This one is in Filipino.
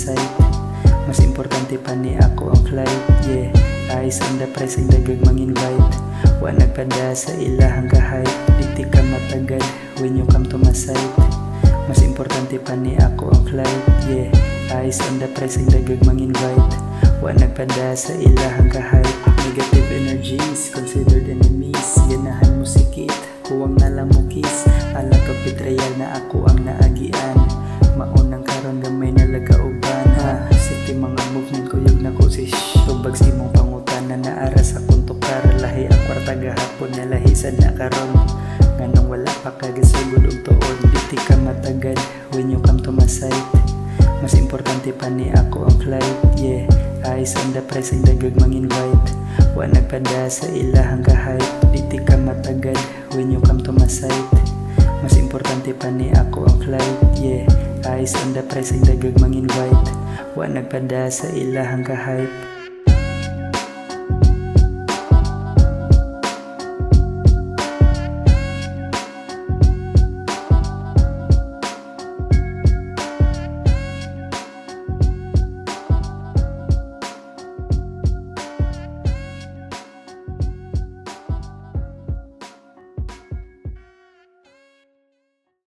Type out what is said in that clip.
site. Mas importante pa ni ako ang flight, yeah. Eyes on the prize ang dagag mang-invite. Wa nagpada sa ilahang kahit diti ka matagad when you come to my site. Mas importante pa ni ako ang flight, yeah. Eyes on the prize ang dagag mang-invite. Wa nagpada sa ilahang kahit negative energies considered enemies. Ganahan mo sikit, huwag na lang mo kiss. Alam ka betrayal na ako ang naagian. Maunang karon gamay na lagauban ha. Siti mga movement ko yung nakusis. Tubag sa imong pangutan na naara sa kuntukar. Lahi ang kwarta gahapon na lahisan na karon. Nganong wala pa kagasugod og tuod. Diti ka matagad when you come to my site. Mas importante pa ni ako ang flight, yeah. Eyes on the prize ang dagag mang-invite. Wa nagpada sa ilahang kahit diti ka matagad when you come to my site. Mas importante pa ni ako ang flight, yeah. Eyes on the prize ang dagag mang-invite. Wa nagpada sa ilahang kahit